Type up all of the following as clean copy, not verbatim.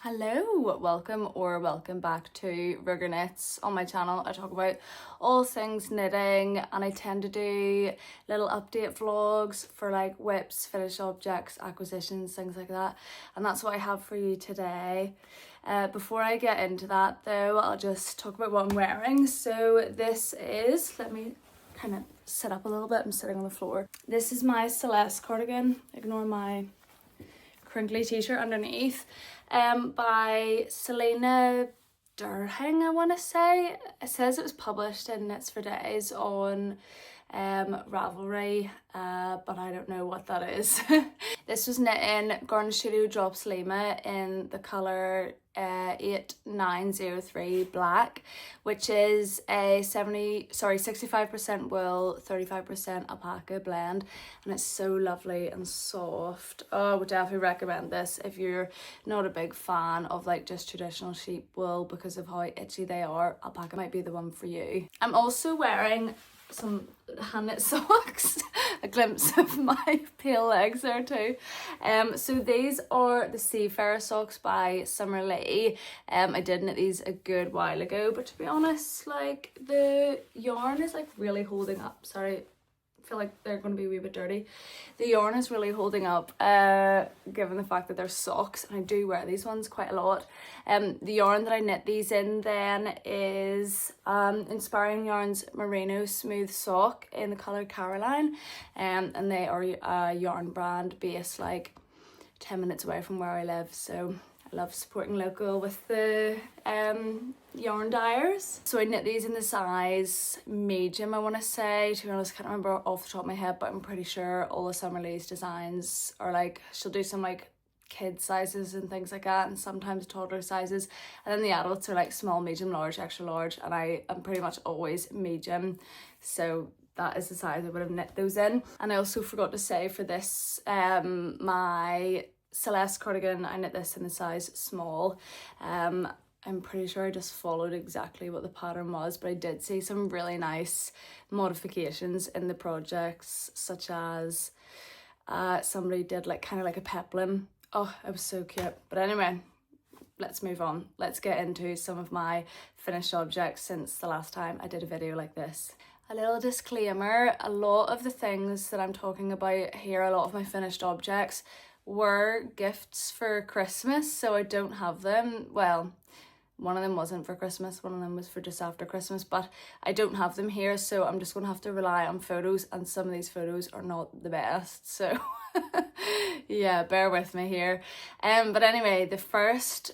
Hello, welcome back to Rigger Knits. On my channel I talk about all things knitting, and I tend to do little update vlogs for like whips, finished objects, acquisitions, things like that, and that's what I have for you today. Before I get into that though, I'll just talk about what I'm wearing. So this is, let me kind of sit up a little bit, I'm sitting on the floor. This is my Celeste cardigan, ignore my crinkly t-shirt underneath, by Selena Durhang, I want to say. It says it was published in Knits for Days on Ravelry, but I don't know what that is. This was knit in Garden Studio Drops Lima in the colour 8903 black, which is a 65% wool, 35% alpaca blend, and it's so lovely and soft. Oh, I would definitely recommend this if you're not a big fan of like just traditional sheep wool because of how itchy they are. Alpaca might be the one for you. I'm also wearing some hand knit socks. A glimpse of my pale legs there too. So these are the Seafarer socks by Summer Lee. I did knit these a good while ago, but to be honest, like the yarn is like really holding up. Sorry, I feel like they're going to be a wee bit dirty. The yarn is really holding up, given the fact that they're socks, and I do wear these ones quite a lot. The yarn that I knit these in then is Inspiring Yarns Merino Smooth Sock in the colour Caroline, and they are a yarn brand based like 10 minutes away from where I live, so I love supporting local with the yarn dyers. So I knit these in the size medium, I want to say. To be honest, I can't remember off the top of my head, but I'm pretty sure all of Summer Lee's designs are like, she'll do some like kid sizes and things like that, and sometimes toddler sizes, and then the adults are like small, medium, large, extra large, and I am pretty much always medium, so that is the size I would have knit those in. And I also forgot to say for this, my Celeste cardigan, I knit this in the size small. I'm pretty sure I just followed exactly what the pattern was, but I did see some really nice modifications in the projects, such as somebody did like kind of like a peplum. Oh, it was so cute. But anyway, let's move on. Let's get into some of my finished objects since the last time I did a video like this. A little disclaimer, a lot of the things that I'm talking about here, a lot of my finished objects were gifts for Christmas, so I don't have them. Well, one of them wasn't for Christmas, one of them was for just after Christmas, but I don't have them here, so I'm just going to have to rely on photos, and some of these photos are not the best, so yeah, bear with me here. But anyway, the first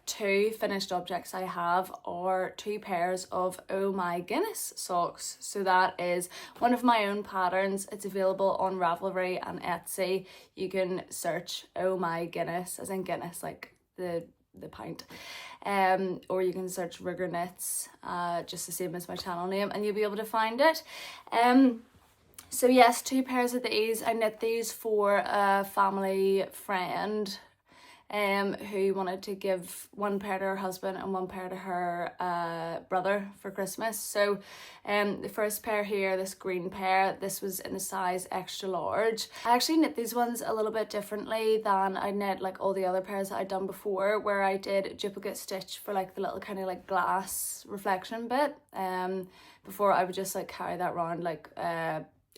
two finished objects I have are two pairs of Oh My Guinness socks. So that is one of my own patterns. It's available on Ravelry and Etsy. You can search Oh My Guinness, as in Guinness, like the pint, or you can search Rigger Knits, just the same as my channel name, and you'll be able to find it. So yes, two pairs of these. I knit these for a family friend who wanted to give one pair to her husband and one pair to her brother for Christmas. So the first pair here, this green pair, this was in the size extra large. I actually knit these ones a little bit differently than I knit like all the other pairs that I'd done before, where I did duplicate stitch for like the little kind of like glass reflection bit. Before I would just like carry that around like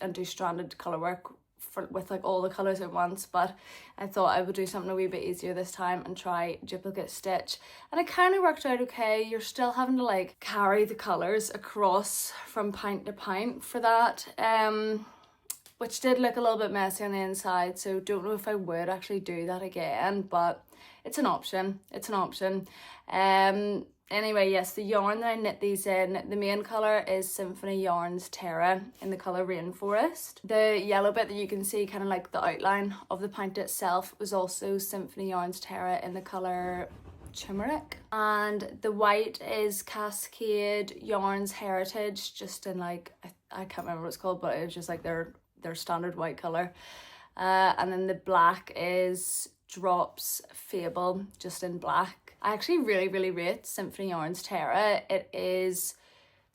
and do stranded colour work with like all the colours at once, but I thought I would do something a wee bit easier this time and try duplicate stitch, and it kind of worked out okay. You're still having to like carry the colours across from pint to pint for that, which did look a little bit messy on the inside, so don't know if I would actually do that again, but it's an option. Anyway, yes, the yarn that I knit these in, the main colour is Symphony Yarns Terra in the colour Rainforest. The yellow bit that you can see, kind of like the outline of the pint itself, was also Symphony Yarns Terra in the colour Turmeric. And the white is Cascade Yarns Heritage, just in like, I can't remember what it's called, but it was just like their standard white colour. And then the black is Drops Fable, just in black. I actually really rate Symphony Yarns Terra. It is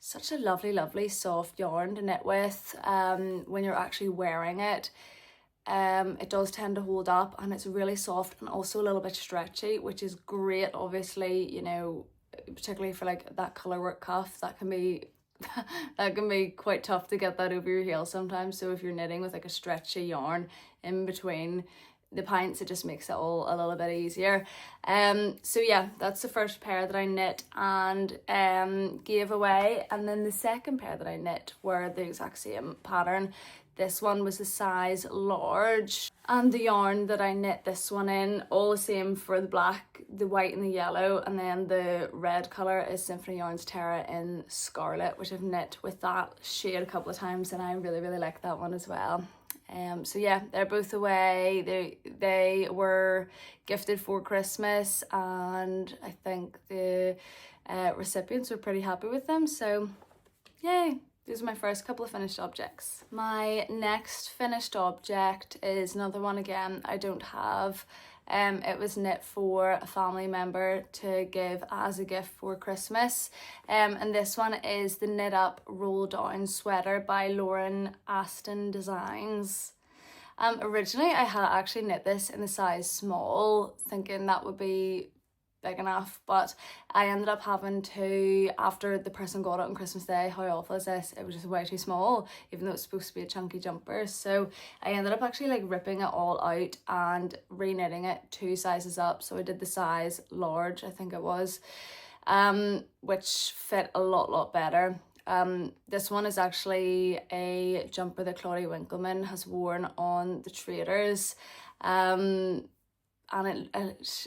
such a lovely soft yarn to knit with when you're actually wearing it. it does tend to hold up, and it's really soft and also a little bit stretchy, which is great, obviously, you know, particularly for like that colour work cuff. That can be that can be quite tough to get that over your heel sometimes. So if you're knitting with like a stretchy yarn in between the pints, it just makes it all a little bit easier. So yeah, that's the first pair that I knit and gave away. And then the second pair that I knit were the exact same pattern. This one was a size large, and the yarn that I knit this one in, all the same for the black, the white and the yellow, and then the red colour is Symphony Yarns Terra in Scarlet, which I've knit with that shade a couple of times, and I really, really like that one as well. So yeah, they're both away. They were gifted for Christmas, and I think the recipients were pretty happy with them, so yay. These are my first couple of finished objects. My next finished object is another one again I don't have. It was knit for a family member to give as a gift for Christmas. And this one is the Knit Up Roll Down Sweater by Lauren Aston Designs. Originally I had actually knit this in the size small, thinking that would be big enough, but I ended up having to, after the person got it on Christmas Day, how awful is this, it was just way too small, even though it's supposed to be a chunky jumper. So I ended up actually like ripping it all out and re-knitting it 2 sizes up. So I did the size large, I think it was, which fit a lot better. This one is actually a jumper that Claudia Winkleman has worn on the Traders. And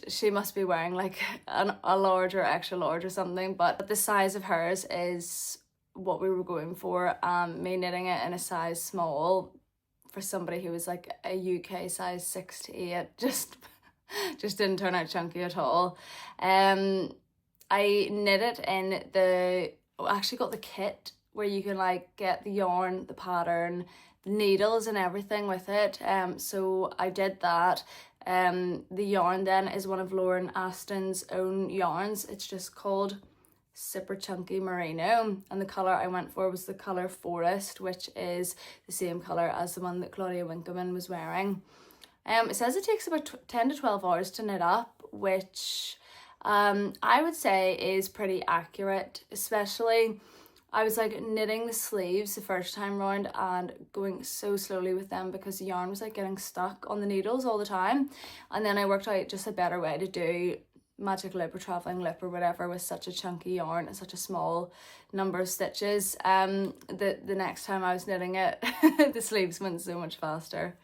she must be wearing like a large or extra large or something, but the size of hers is what we were going for. Me knitting it in a size small for somebody who was like a UK size 6 to 8 just didn't turn out chunky at all. I knit it in I actually got the kit where you can like get the yarn, the pattern, the needles and everything with it. So I did that. The yarn then is one of Lauren Aston's own yarns. It's just called Super Chunky Merino, and the colour I went for was the colour Forest, which is the same colour as the one that Claudia Winkleman was wearing. It says it takes about 10 to 12 hours to knit up, which I would say is pretty accurate. Especially I was like knitting the sleeves the first time round and going so slowly with them because the yarn was like getting stuck on the needles all the time. And then I worked out just a better way to do magic loop or traveling loop or whatever with such a chunky yarn and such a small number of stitches. The next time I was knitting it, the sleeves went so much faster.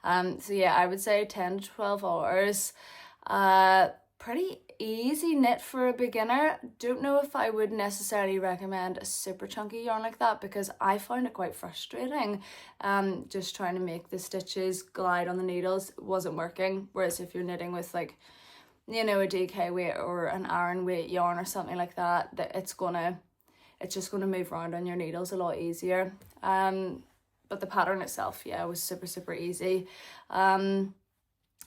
So yeah, I would say 10 to 12 hours. Pretty easy knit for a beginner. Don't know if I would necessarily recommend a super chunky yarn like that because I found it quite frustrating. Just trying to make the stitches glide on the needles wasn't working. Whereas if you're knitting with like, you know, a DK weight or an Aran weight yarn or something like that, it's just gonna move around on your needles a lot easier. But the pattern itself, yeah, was super easy.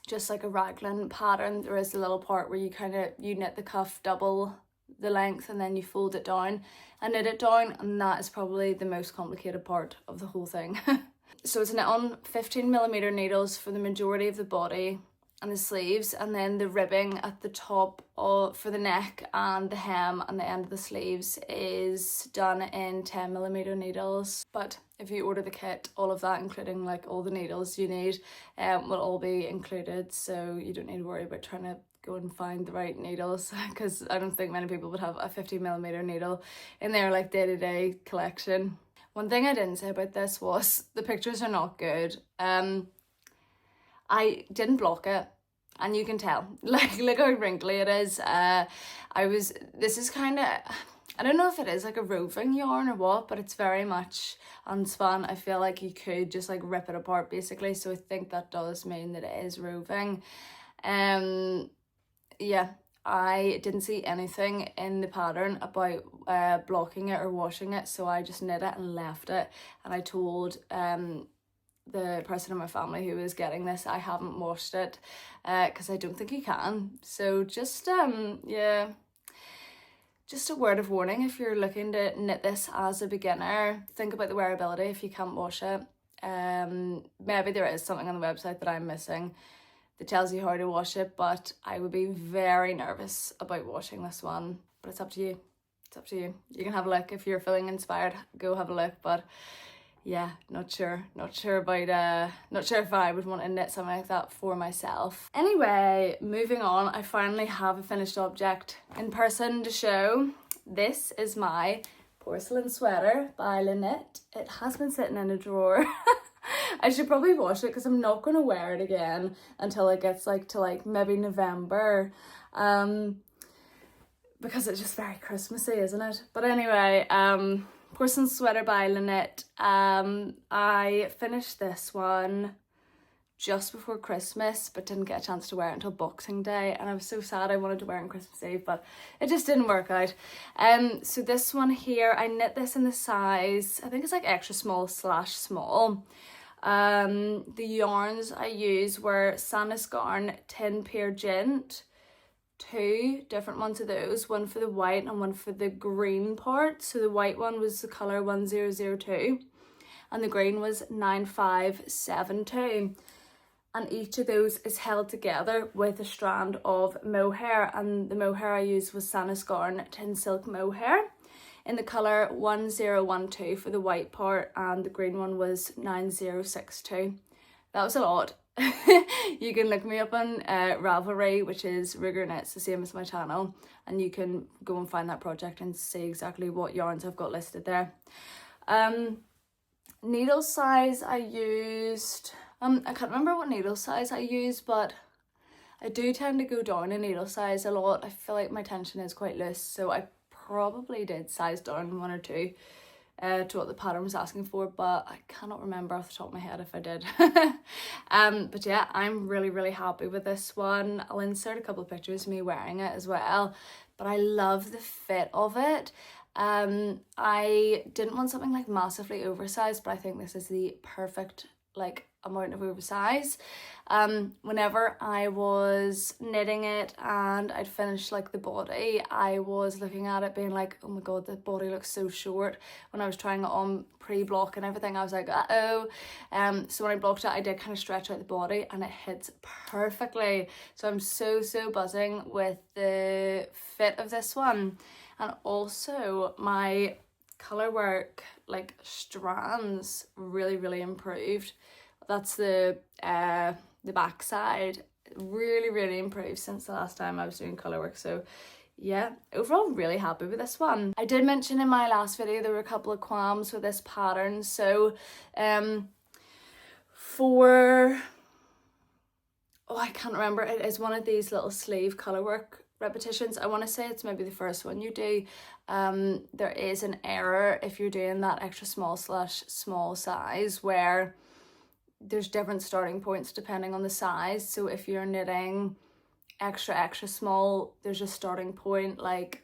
Just like a raglan pattern, there is a little part where you knit the cuff double the length and then you fold it down and knit it down, and that is probably the most complicated part of the whole thing. So it's knit on 15mm needles for the majority of the body and the sleeves, and then the ribbing at the top for the neck and the hem and the end of the sleeves is done in 10mm needles. But if you order the kit, all of that, including like all the needles you need, will all be included, so you don't need to worry about trying to go and find the right needles, because I don't think many people would have a 50mm needle in their like day-to-day collection. One thing I didn't say about this was the pictures are not good. I didn't block it, and you can tell, like, look how wrinkly it is. This is kind of, I don't know if it is like a roving yarn or what, but it's very much unspun. I feel like you could just like rip it apart basically, so I think that does mean that it is roving. Yeah, I didn't see anything in the pattern about blocking it or washing it, so I just knit it and left it, and I told the person in my family who was getting this I haven't washed it because I don't think you can. So just yeah, just a word of warning if you're looking to knit this as a beginner. Think about the wearability if you can't wash it. Maybe there is something on the website that I'm missing that tells you how to wash it, but I would be very nervous about washing this one. But it's up to you. It's up to you. You can have a look if you're feeling inspired. Go have a look. But yeah, not sure about not sure if I would want to knit something like that for myself. Anyway, moving on, I finally have a finished object in person to show. This is my porcelain sweater by Lynette. It has been sitting in a drawer. I should probably wash it because I'm not going to wear it again until it gets like to like maybe November. Because it's just very Christmassy, isn't it? But anyway, porcelain sweater by Lynette. I finished this one just before Christmas, but didn't get a chance to wear it until Boxing Day, and I was so sad. I wanted to wear it on Christmas Eve, but it just didn't work out. So this one here, I knit this in the size, I think it's like extra small / small. The yarns I used were Sanus Garn Tin Pear Gent, 2 different ones of those, one for the white and one for the green part. So the white one was the colour 1002 and the green was 9572. And each of those is held together with a strand of mohair, and the mohair I used was Sanus Garn Tin Silk Mohair in the colour 1012 for the white part, and the green one was 9062. That was a lot. You can look me up on Ravelry, which is Rigger Knits, the same as my channel, and you can go and find that project and see exactly what yarns I've got listed there. Needle size I used, I can't remember what needle size I used, but I do tend to go down in needle size a lot. I feel like my tension is quite loose, so I probably did size down 1 or 2 to what the pattern was asking for, but I cannot remember off the top of my head if I did. But yeah, I'm really happy with this one. I'll insert a couple of pictures of me wearing it as well, but I love the fit of it. I didn't want something like massively oversized, but I think this is the perfect like amount of oversize. Whenever I was knitting it and I'd finished like the body, I was looking at it being like, oh my god, the body looks so short. When I was trying it on pre-block and everything, I was like, uh-oh. So when I blocked it, I did kind of stretch out the body and it hits perfectly. So I'm so buzzing with the fit of this one. And also my colour work, like strands, really improved. That's the back side. Really improved since the last time I was doing colour work. So yeah, overall really happy with this one. I did mention in my last video there were a couple of qualms with this pattern. So I can't remember, it is one of these little sleeve colour work repetitions. I want to say it's maybe the first one you do. There is an error if you're doing that extra small / small size, where there's different starting points depending on the size. So if you're knitting extra small, there's a starting point like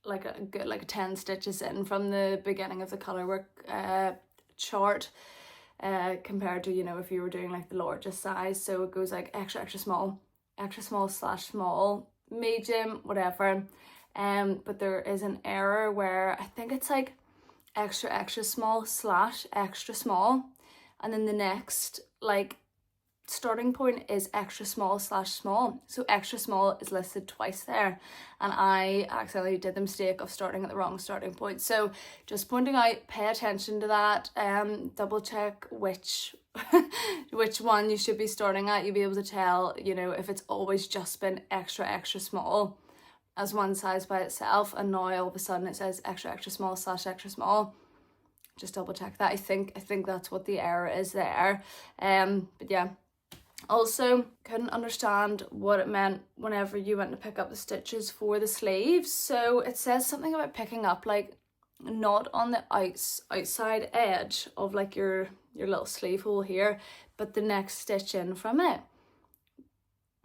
a good 10 stitches in from the beginning of the colour work chart, compared to, you know, if you were doing like the largest size. So it goes like extra small / small, medium, whatever. But there is an error where I think it's like extra small / extra small, and then the next like starting point is extra small / small. So extra small is listed twice there, and I accidentally did the mistake of starting at the wrong starting point. So just pointing out, pay attention to that. Double check which one you should be starting at. You'll be able to tell, you know, if it's always just been extra small as one size by itself, and now all of a sudden it says extra small / extra small. Just double check that. I think that's what the error is there. But yeah, also couldn't understand what it meant whenever you went to pick up the stitches for the sleeves. So it says something about picking up like not on the outside edge of like your little sleeve hole here, but the next stitch in from it,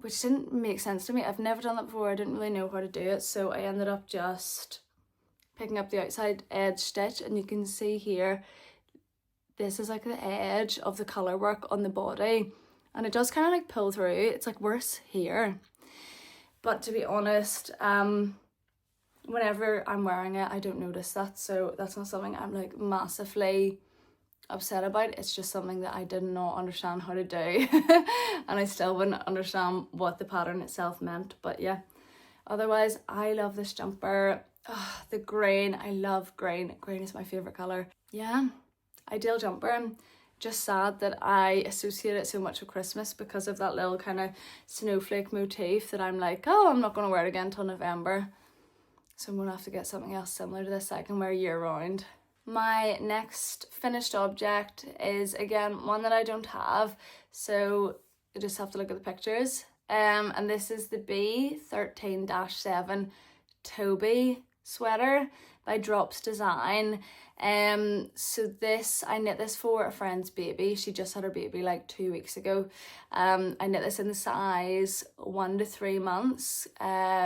which didn't make sense to me. I've never done that before. I didn't really know how to do it, so I ended up just picking up the outside edge stitch, and you can see here this is like the edge of the colour work on the body, and it does kind of like pull through. It's like worse here, but to be honest, whenever I'm wearing it I don't notice that, so that's not something I'm like massively upset about. It's just something that I did not understand how to do. And I still wouldn't understand what the pattern itself meant. But yeah, otherwise I love this jumper. The green, I love green. Green is my favourite colour. Yeah, ideal jumper. Just sad that I associate it so much with Christmas because of that little kind of snowflake motif that I'm like, oh, I'm not going to wear it again until November. So I'm going to have to get something else similar to this that I can wear year round. My next finished object is, again, one that I don't have, so you just have to look at the pictures. And this is the B13-7 Toby sweater by Drops Design. So this, I knit this for a friend's baby. She just had her baby like 2 weeks ago. I knit this in the size 1 to 3 months,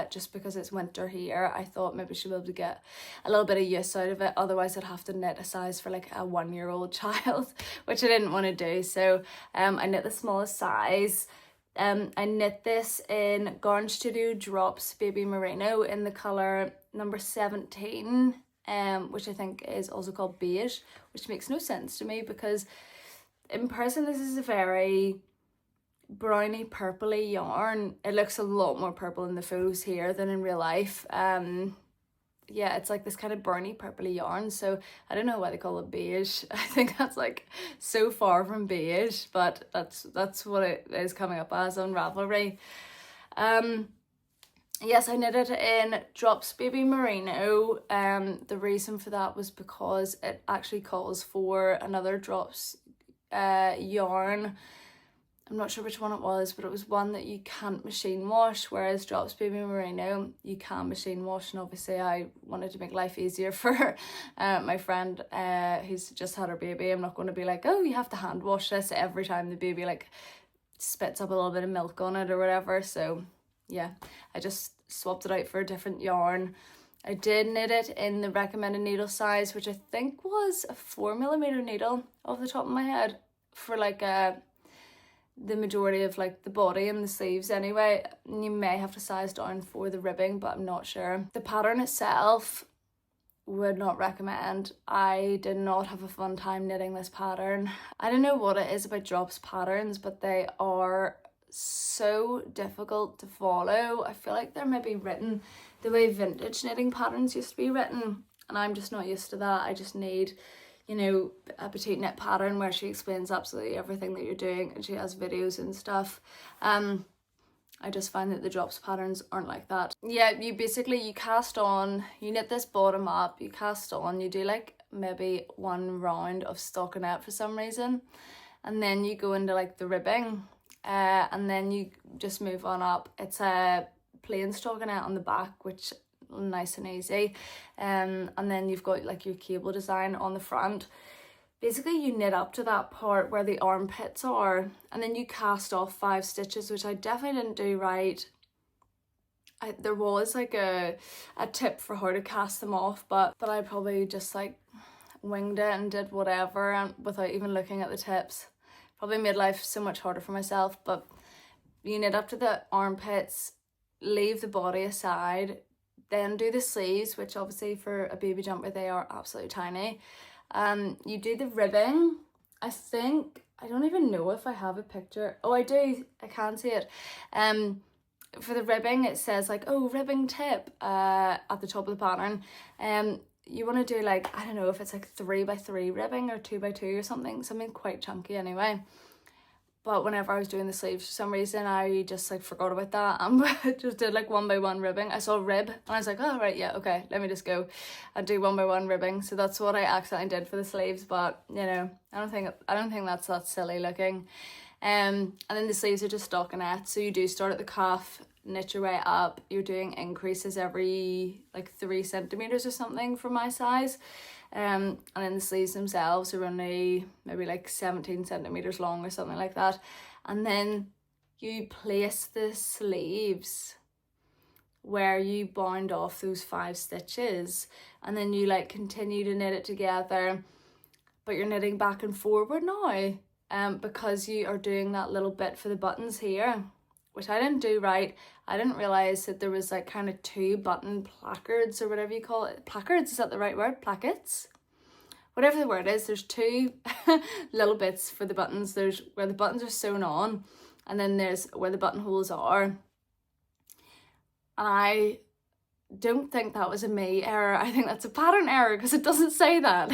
just because it's winter here. I thought maybe she'll be able to get a little bit of use out of it. Otherwise I'd have to knit a size for like a 1-year-old child, which I didn't want to do. So I knit the smallest size. I knit this in Garn Studio Drops Baby Merino in the colour number 17, which I think is also called beige, which makes no sense to me because in person this is a very browny purpley yarn. It looks a lot more purple in the photos here than in real life. Yeah, it's like this kind of browny purpley yarn, so I don't know why they call it beige. I think that's like so far from beige, but that's what it is coming up as on Ravelry. Yes, I knit it in Drops Baby Merino. The reason for that was because it actually calls for another Drops yarn. I'm not sure which one it was, but it was one that you can't machine wash, whereas Drops Baby Merino you can machine wash. And obviously I wanted to make life easier for my friend who's just had her baby. I'm not going to be like, oh, you have to hand wash this every time the baby like spits up a little bit of milk on it or whatever. So yeah, I just swapped it out for a different yarn. I did knit it in the recommended needle size, which I think was a 4mm needle off the top of my head for like the majority of like the body and the sleeves anyway. You may have to size down for the ribbing, but I'm not sure. The pattern itself, would not recommend. I did not have a fun time knitting this pattern. I don't know what it is about Drops patterns, but they are so difficult to follow. I feel like they're maybe written the way vintage knitting patterns used to be written, and I'm just not used to that. I just need, you know, a petite knit pattern where she explains absolutely everything that you're doing and she has videos and stuff. I just find that the Drops patterns aren't like that. Yeah, you cast on, you knit this bottom up, you cast on, you do like maybe 1 round of stockinette for some reason, and then you go into like the ribbing, and then you just move on up. It's a plain stockinette on the back, which nice and easy, and then you've got like your cable design on the front. Basically you knit up to that part where the armpits are, and then you cast off 5 stitches, which I definitely didn't do right. There was like a tip for how to cast them off, but I probably just like winged it and did whatever, and without even looking at the tips. Probably made life so much harder for myself. But you knit up to the armpits, leave the body aside, then do the sleeves, which obviously for a baby jumper they are absolutely tiny. You do the ribbing. I think, I don't even know if I have a picture. Oh, I do, I can see it. For the ribbing it says like, oh, ribbing tip at the top of the pattern. You want to do like, I don't know if it's like 3x3 ribbing or 2x2 or something quite chunky anyway. But whenever I was doing the sleeves, for some reason I just like forgot about that and just did like 1x1 ribbing. I saw rib and I was like, oh right, yeah, okay, let me just go and do 1x1 ribbing. So that's what I accidentally did for the sleeves, but you know, I don't think that's that silly looking. And then the sleeves are just stockinette, so you do start at the cuff, knit your way up. You're doing increases every like 3 centimeters or something for my size. And then the sleeves themselves are only maybe like 17 centimeters long or something like that. And then you place the sleeves where you bound off those 5 stitches, and then you like continue to knit it together, but you're knitting back and forward now, because you are doing that little bit for the buttons here, which I didn't do right. I didn't realize that there was like kind of 2 button placards or whatever you call it. Placards, is that the right word? Plackets? whatever the word is, there's two little bits for the buttons. There's where the buttons are sewn on, and then there's where the buttonholes are. And I don't think that was a me error. I think that's a pattern error because it doesn't say that.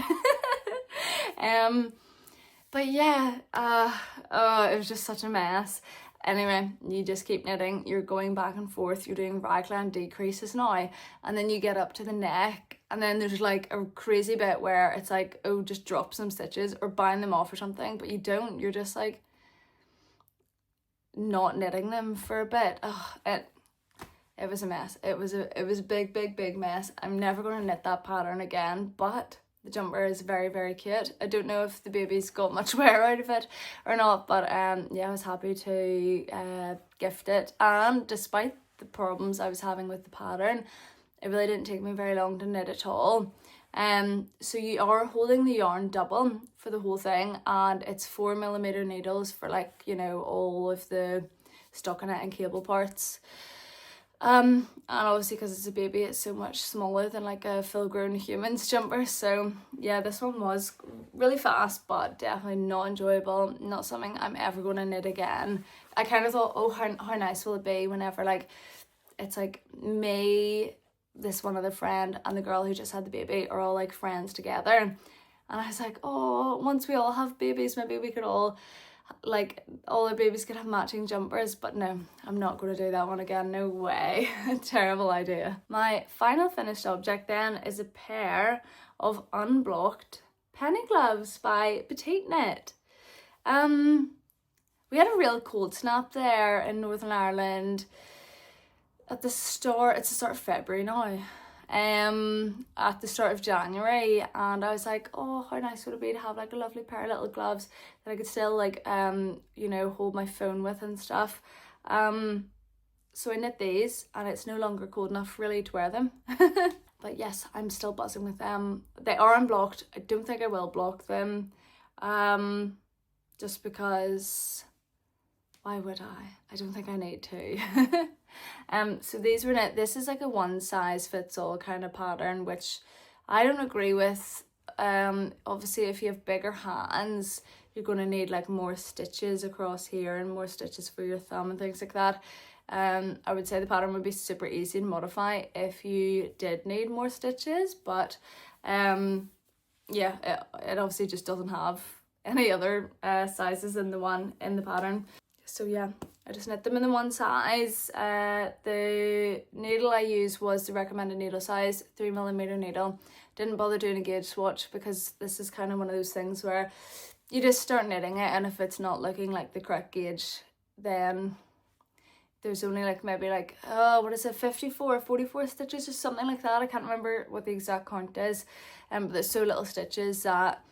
But yeah, it was just such a mess. Anyway, you just keep knitting, you're going back and forth, you're doing raglan decreases now, and then you get up to the neck, and then there's like a crazy bit where it's like, oh, just drop some stitches or bind them off or something, but you don't, you're just like not knitting them for a bit. It was a mess. It was a big mess. I'm never going to knit that pattern again, but the jumper is very, very cute. I don't know if the baby's got much wear out of it or not, but yeah, I was happy to gift it. And despite the problems I was having with the pattern, it really didn't take me very long to knit at all. So you are holding the yarn double for the whole thing, and it's 4mm needles for, like, you know, all of the stockinette and cable parts. And obviously because it's a baby, it's so much smaller than like a full-grown human's jumper. So yeah, this one was really fast, but definitely not enjoyable. Not something I'm ever going to knit again. I kind of thought, oh, how nice will it be whenever, like, it's like me, this one other friend, and the girl who just had the baby are all like friends together. And I was like, oh, once we all have babies, maybe we could all, like, all our babies could have matching jumpers. But no, I'm not going to do that one again. No way. Terrible idea. My final finished object then is a pair of unblocked penny gloves by Petite Knit. We had a real cold snap there in Northern Ireland at the start. It's the start of February now. At the start of January, and I was like, oh, how nice would it be to have like a lovely pair of little gloves that I could still, like, you know, hold my phone with and stuff. So I knit these, and it's no longer cold enough really to wear them. But yes, I'm still buzzing with them. They are unblocked. I don't think I will block them, just because, why would I don't think I need to. So these were knit. This is like a one size fits all kind of pattern, which I don't agree with. Obviously if you have bigger hands, you're going to need like more stitches across here and more stitches for your thumb and things like that. I would say the pattern would be super easy to modify if you did need more stitches, but yeah, it obviously just doesn't have any other sizes in the pattern. So yeah, I just knit them in the one size. The needle I used was the recommended needle size, 3mm needle. Didn't bother doing a gauge swatch because this is kind of one of those things where you just start knitting it, and if it's not looking like the correct gauge, then there's only like maybe like, what is it, 54 or 44 stitches or something like that. I can't remember what the exact count is, but there's so little stitches that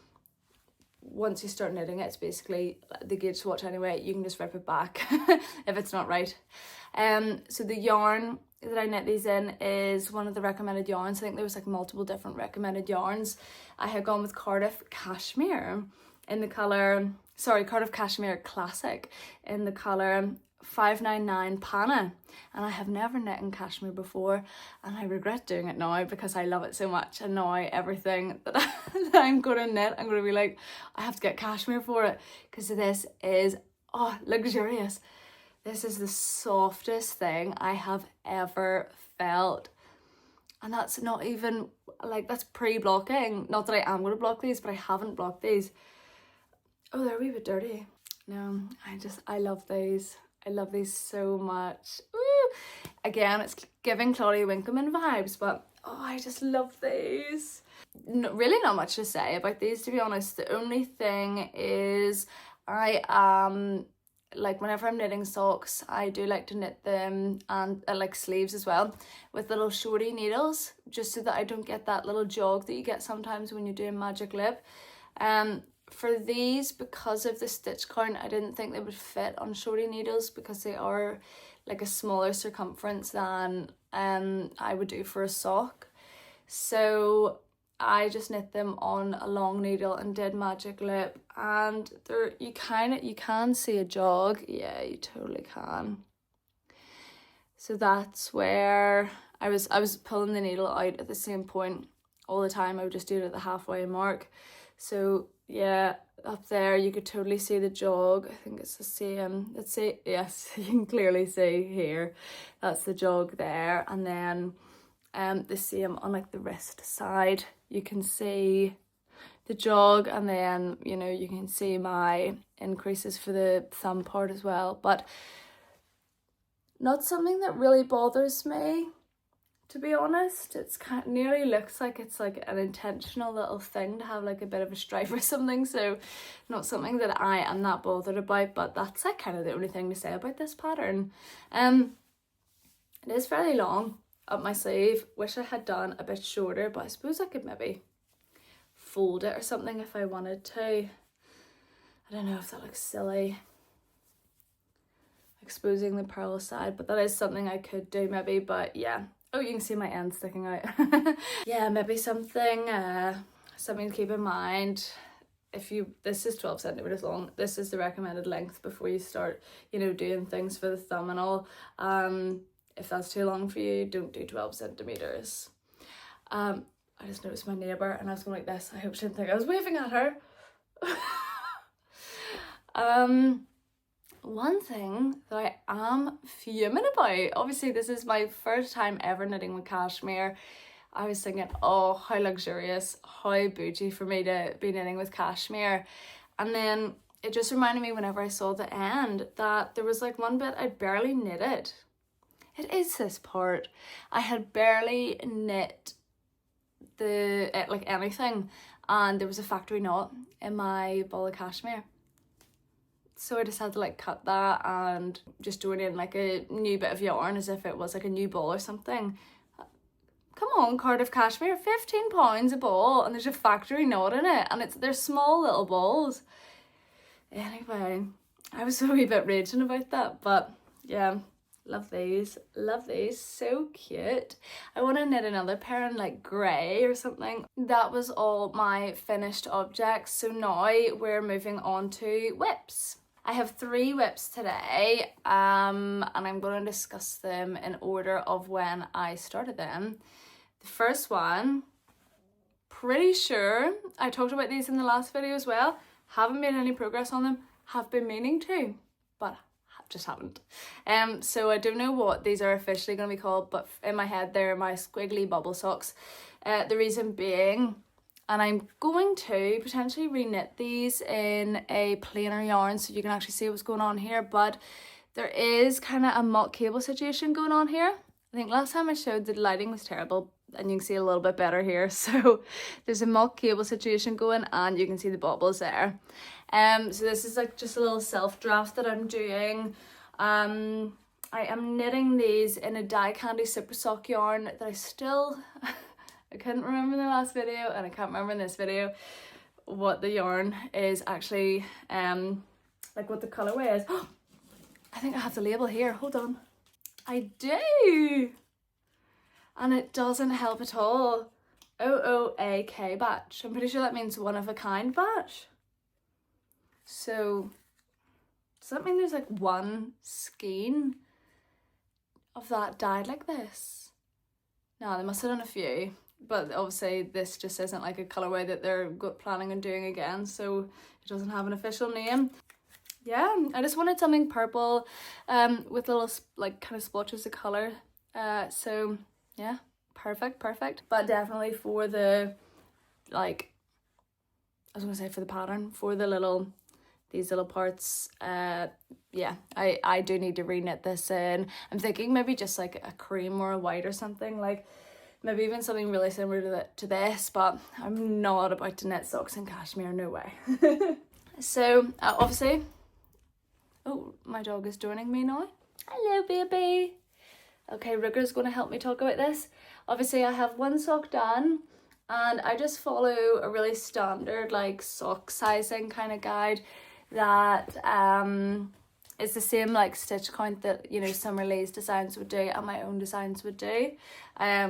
once you start knitting it, it's basically the gauge swatch anyway. You can just rip it back if it's not right. So the yarn that I knit these in is one of the recommended yarns. I think there was like multiple different recommended yarns. I had gone with Cardiff Cashmere in the colour, Cardiff Cashmere Classic in the colour 599 Pana, and I have never knit in cashmere before, and I regret doing it now because I love it so much, and now everything that I'm gonna knit, I'm gonna be like, I have to get cashmere for it, because this is luxurious. This is the softest thing I have ever felt, and that's not even like, that's pre-blocking. Not that I am gonna block these, but I haven't blocked these. Oh, they're a wee bit dirty. No, I love these. I love these so much. Ooh. Again, it's giving Claudia Winkleman vibes, but oh, I just love these. Really not much to say about these, to be honest. The only thing is I am, like, whenever I'm knitting socks, I do like to knit them, and like sleeves as well, with little shorty needles, just so that I don't get that little jog that you get sometimes when you're doing magic lip. For these, because of the stitch count, I didn't think they would fit on shorty needles because they are like a smaller circumference than I would do for a sock. So I just knit them on a long needle and did magic lip, and you can see a jog. Yeah, you totally can. So that's where I was pulling the needle out at the same point all the time. I would just do it at the halfway mark. So yeah, up there you could totally see the jog. I think it's the same. Let's see, yes, you can clearly see here, that's the jog there. And then the same on like the wrist side, you can see the jog, and then, you know, you can see my increases for the thumb part as well. But not something that really bothers me, to be honest. It's kind of nearly looks like it's like an intentional little thing to have like a bit of a stripe or something, so not something that I am that bothered about. But that's like kind of the only thing to say about this pattern. It is fairly long up my sleeve. Wish I had done a bit shorter, but I suppose I could maybe fold it or something if I wanted to. I don't know if that looks silly, exposing the pearl side, but that is something I could do maybe. But yeah, oh, you can see my end sticking out. Yeah, maybe something to keep in mind. This is 12 centimeters long, this is the recommended length before you start, you know, doing things for the thumb and all. If that's too long for you, don't do 12 centimeters. I just noticed my neighbour and I was going like this. I hope she didn't think I was waving at her. One thing that I am fuming about, obviously this is my first time ever knitting with cashmere. I was thinking, oh, how luxurious, how bougie for me to be knitting with cashmere. And then it just reminded me whenever I saw the end that there was like one bit I barely knitted. It is this part. I had barely knit like anything, and there was a factory knot in my ball of cashmere. So I just had to like cut that and just join in like a new bit of yarn as if it was like a new ball or something. Come on, Cardiff cashmere, £15 a ball, and there's a factory knot in it, and they're small little balls. Anyway, I was a wee bit raging about that, but yeah, love these, so cute. I want to knit another pair in like grey or something. That was all my finished objects, so now we're moving on to whips. I have 3 whips today, and I'm going to discuss them in order of when I started them. The first one, pretty sure I talked about these in the last video as well, haven't made any progress on them, have been meaning to, but just haven't. So I don't know what these are officially going to be called, but in my head they're my squiggly bubble socks. The reason being, and I'm going to potentially reknit these in a plainer yarn so you can actually see what's going on here, but there is kind of a mock cable situation going on here. I think last time I showed the lighting was terrible, and you can see a little bit better here. So there's a mock cable situation going, and you can see the bubbles there. So this is like just a little self draft that I'm doing. I am knitting these in a dye candy super sock yarn that I still I couldn't remember in the last video, and I can't remember in this video what the yarn is actually, like what the colorway is. I think I have the label here, hold on. I do, and it doesn't help at all. OOAK batch. I'm pretty sure that means one of a kind batch. So does that mean there's like one skein of that dyed like this? No, they must have done a few, but obviously this just isn't like a colorway that they're planning on doing again, so it doesn't have an official name. Yeah, I just wanted something purple with little like kind of splotches of color. So yeah, perfect. But definitely for the, like, I was gonna say for the pattern, for the these little parts, yeah, I do need to reknit this in. I'm thinking maybe just like a cream or a white or something, like maybe even something really similar to this, but I'm not about to knit socks in cashmere, no way. So obviously, oh, my dog is joining me now. Hello, baby. Okay, Ruger's going to help me talk about this. Obviously, I have one sock done, and I just follow a really standard like sock sizing kind of guide that is the same like stitch count that, you know, Summer Lee's designs would do and my own designs would do.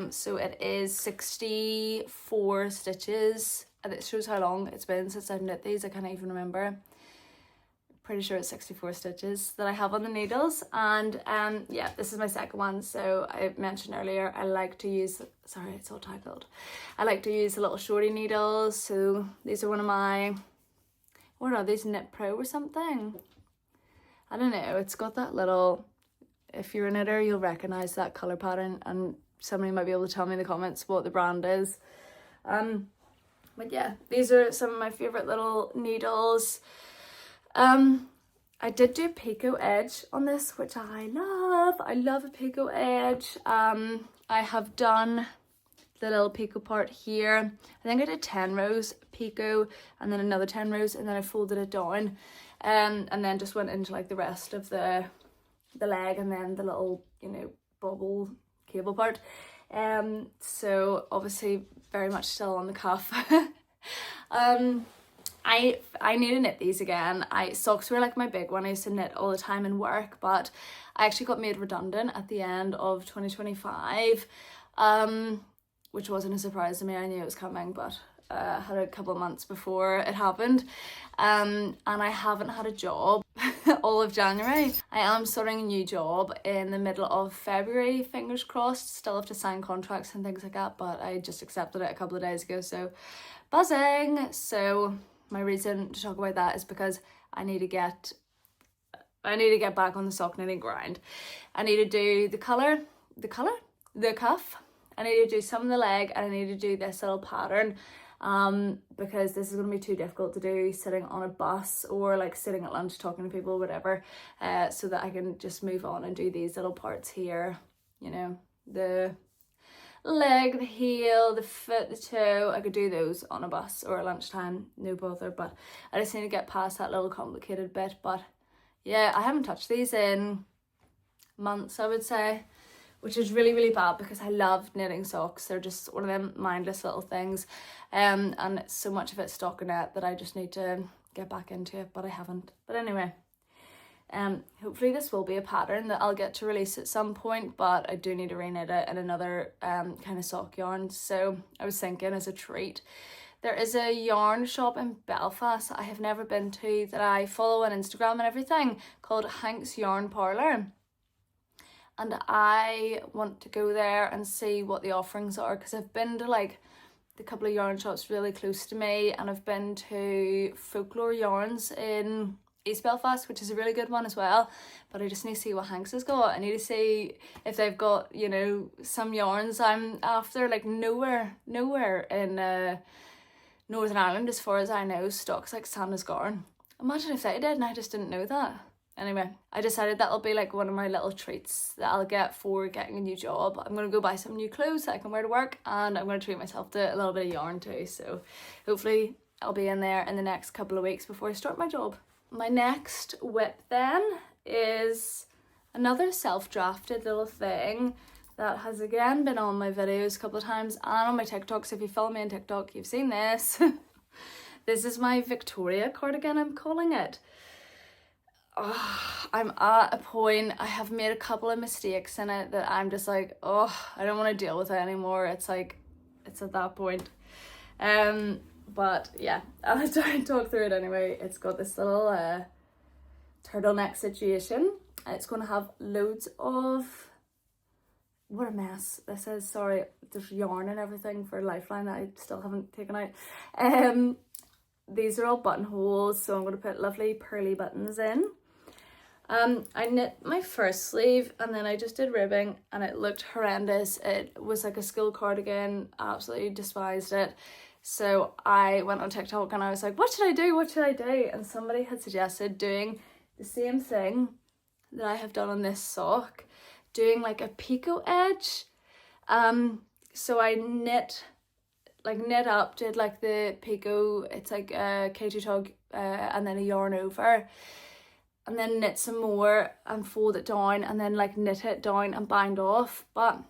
So it is 64 stitches, and it shows how long it's been since I've knit these. I can't even remember. pretty sure it's 64 stitches that I have on the needles. And yeah, this is my second one. So I mentioned earlier, I like to use, sorry, it's all tangled. I like to use the little shorty needles. So these are one of my, what are these, Knit Pro or something? I don't know, it's got that little, if you're a knitter, you'll recognize that color pattern, and somebody might be able to tell me in the comments what the brand is. But yeah, these are some of my favorite little needles. I did do a picot edge on this, which I love. I love a picot edge. I have done the little picot part here. I think I did 10 rows picot and then another 10 rows, and then I folded it down, and then just went into like the rest of the leg, and then the little, you know, bubble cable part. So obviously very much still on the cuff. I need to knit these again. Socks were like my big one. I used to knit all the time in work, but I actually got made redundant at the end of 2025, which wasn't a surprise to me. I knew it was coming, but I had a couple of months before it happened, and I haven't had a job all of January. I am starting a new job in the middle of February, fingers crossed. Still have to sign contracts and things like that, but I just accepted it a couple of days ago, so buzzing. So my reason to talk about that is because I need to get back on the sock knitting grind. I need to do the cuff. I need to do some of the leg, and I need to do this little pattern, because this is going to be too difficult to do sitting on a bus or like sitting at lunch talking to people, whatever, so that I can just move on and do these little parts here, you know, the leg, the heel, the foot, the toe. I could do those on a bus or at lunchtime, no bother, but I just need to get past that little complicated bit. But yeah, I haven't touched these in months, I would say, which is really, really bad because I love knitting socks. They're just one of them mindless little things, and so much of it's stockinette that I just need to get back into it, but I haven't. But anyway, hopefully this will be a pattern that I'll get to release at some point, but I do need to reknit it in another kind of sock yarn. So I was thinking, as a treat, there is a yarn shop in Belfast I have never been to that I follow on Instagram and everything, called Hank's Yarn Parlour. And I want to go there and see what the offerings are, because I've been to like the couple of yarn shops really close to me, and I've been to Folklore Yarns in East Belfast, which is a really good one as well, but I just need to see what Hanks has got. I need to see if they've got, you know, some yarns I'm after. Like nowhere in Northern Ireland, as far as I know, stocks like Santa's Garn. Imagine if they did and I just didn't know that. Anyway, I decided that'll be like one of my little treats that I'll get for getting a new job. I'm going to go buy some new clothes that I can wear to work, and I'm going to treat myself to a little bit of yarn too. So hopefully I'll be in there in the next couple of weeks before I start my job. My next whip then is another self-drafted little thing that has again been on my videos a couple of times and on my TikTok. So if you follow me on TikTok, you've seen this. This is my Victoria cardigan, I'm calling it. Oh, I'm at a point, I have made a couple of mistakes in it that I'm just like, oh, I don't want to deal with it anymore. It's like, it's at that point. But yeah, I'll try and talk through it anyway. It's got this little turtleneck situation. It's going to have loads of, what a mess this is, sorry, there's yarn and everything for Lifeline that I still haven't taken out. These are all buttonholes, so I'm going to put lovely pearly buttons in. I knit my first sleeve and then I just did ribbing and it looked horrendous. It was like a school cardigan, absolutely despised it. So I went on TikTok and I was like, what should I do? What should I do? And somebody had suggested doing the same thing that I have done on this sock, doing like a picot edge. So I knit up, did like the picot, it's like a K2 tug and then a yarn over, and then knit some more and fold it down and then like knit it down and bind off. But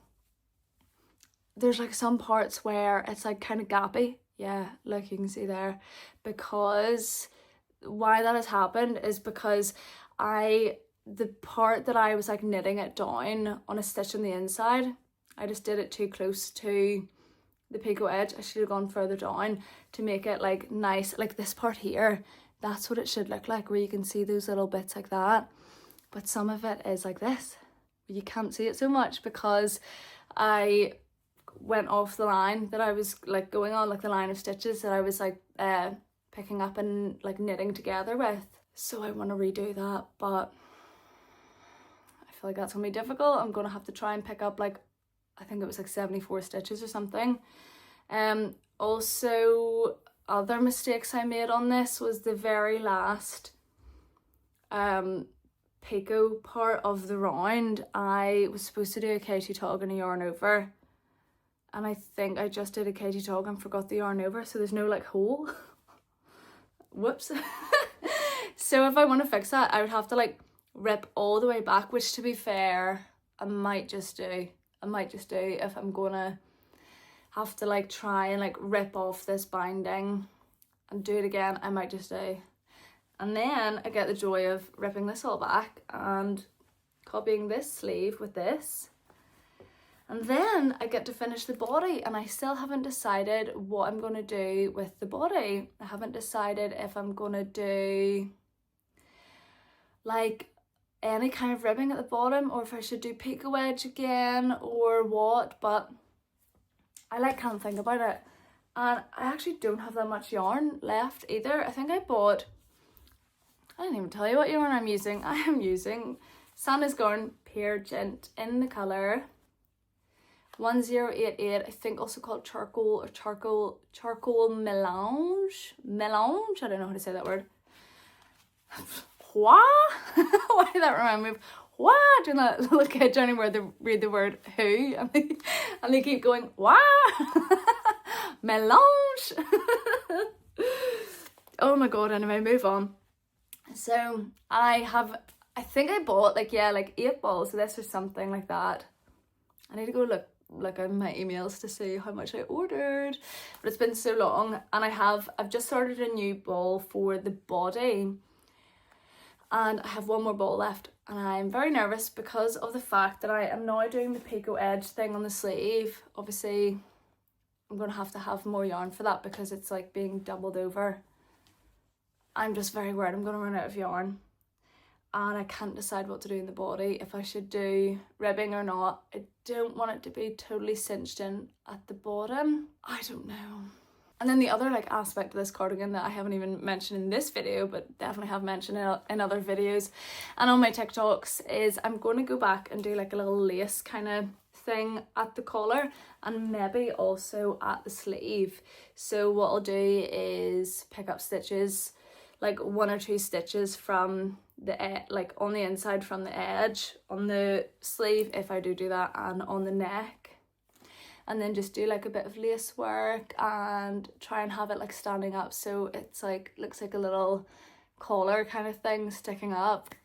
there's like some parts where it's like kind of gappy. Yeah, like you can see there, because why that has happened is because the part that I was like knitting it down on a stitch on the inside, I just did it too close to the picot edge. I should have gone further down to make it like nice, like this part here that's what it should look like, where you can see those little bits like that. But some of it is like this, you can't see it so much because I went off the line that I was like going on, like the line of stitches that I was like picking up and like knitting together with. So I want to redo that, but I feel like that's gonna be difficult. I'm gonna have to try and pick up like, I think it was like 74 stitches or something. Also, other mistakes I made on this was the very last picot part of the round. I was supposed to do a Katie tog and a yarn over, and I think I just did a Katie tog and forgot the yarn over, so there's no like hole. Whoops. So if I want to fix that, I would have to like rip all the way back, which to be fair, I might just do if I'm gonna have to like try and like rip off this binding and do it again. I might just do. And then I get the joy of ripping this all back and copying this sleeve with this. And then I get to finish the body, and I still haven't decided what I'm going to do with the body. I haven't decided if I'm going to do like any kind of ribbing at the bottom, or if I should do picot wedge again or what, but I like can't think about it. And I actually don't have that much yarn left either. I think I bought, I didn't even tell you what yarn I'm using. I am using Santa's Garden Pear Gent in the colour 1088, I think also called charcoal or charcoal melange. I don't know how to say that word. Why? Why did that remind me of why? Do that little kid Johnny where they read the word who and they keep going why? Melange. Oh my god, anyway, move on. So I think I bought like 8 balls of this or something like that. I need to go look at my emails to see how much I ordered, but it's been so long. And I've just started a new ball for the body, and I have one more ball left, and I'm very nervous because of the fact that I am now doing the picot edge thing on the sleeve. Obviously I'm gonna have to have more yarn for that because it's like being doubled over. I'm just very worried I'm gonna run out of yarn, and I can't decide what to do in the body, if I should do ribbing or not. I don't want it to be totally cinched in at the bottom. I don't know. And then the other like aspect of this cardigan that I haven't even mentioned in this video, but definitely have mentioned in other videos and on my TikToks, is I'm going to go back and do like a little lace kind of thing at the collar and maybe also at the sleeve. So what I'll do is pick up stitches, like 1 or 2 stitches from the like on the inside from the edge on the sleeve if I do that, and on the neck, and then just do like a bit of lace work and try and have it like standing up so it's like looks like a little collar kind of thing sticking up.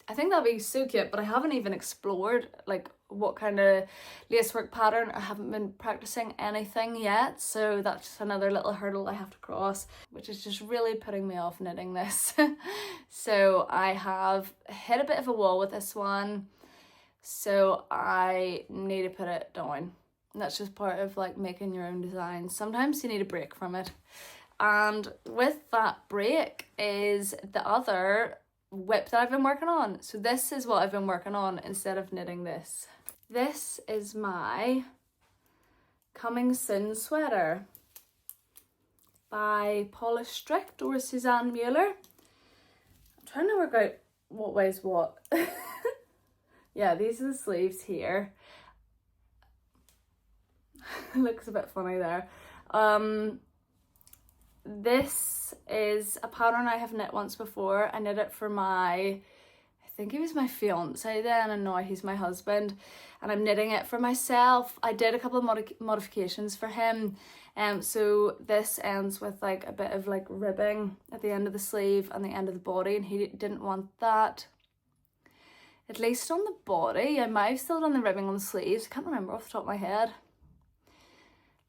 I think that'd be so cute, but I haven't even explored like what kind of lacework pattern. I haven't been practicing anything yet, so that's another little hurdle I have to cross, which is just really putting me off knitting this. So I have hit a bit of a wall with this one, so I need to put it down. And that's just part of like making your own designs. Sometimes you need a break from it, and with that break is the other whip that I've been working on. So this is what I've been working on instead of knitting this. This is my Coming Soon sweater by Paula Strict or Suzanne Mueller. I'm trying to work out what weighs what. Yeah, these are the sleeves here. It looks a bit funny there. This is a pattern I have knit once before. I knit it for I think he was my fiance then, and now he's my husband, and I'm knitting it for myself. I did a couple of modifications for him, so this ends with like a bit of like ribbing at the end of the sleeve and the end of the body, and he didn't want that, at least on the body. I might have still done the ribbing on the sleeves, I can't remember off the top of my head.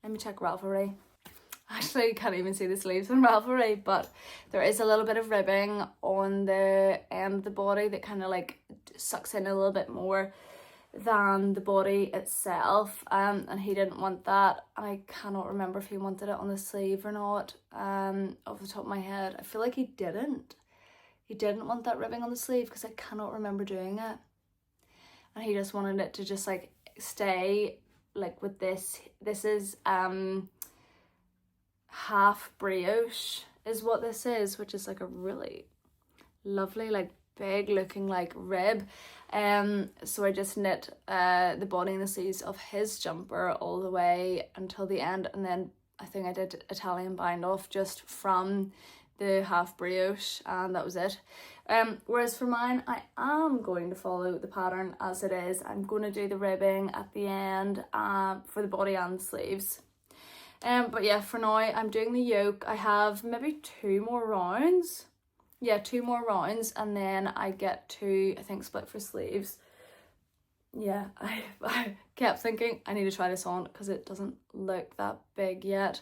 Let me check Ravelry. Actually, you can't even see the sleeves on Ravelry, but there is a little bit of ribbing on the end of the body that kind of like sucks in a little bit more than the body itself, and he didn't want that, and I cannot remember if he wanted it on the sleeve or not, off the top of my head. I feel like he didn't want that ribbing on the sleeve because I cannot remember doing it, and he just wanted it to just like stay like with this is half brioche is what this is, which is like a really lovely like big looking like rib. So I just knit the body and the sleeves of his jumper all the way until the end, and then I think I did Italian bind off just from the half brioche, and that was it. Whereas for mine, I am going to follow the pattern as it is. I'm going to do the ribbing at the end for the body and sleeves. But yeah, for now I'm doing the yoke. I have maybe 2 more rounds. Yeah, 2 more rounds, and then I get to, I think, split for sleeves. Yeah, I kept thinking I need to try this on because it doesn't look that big yet.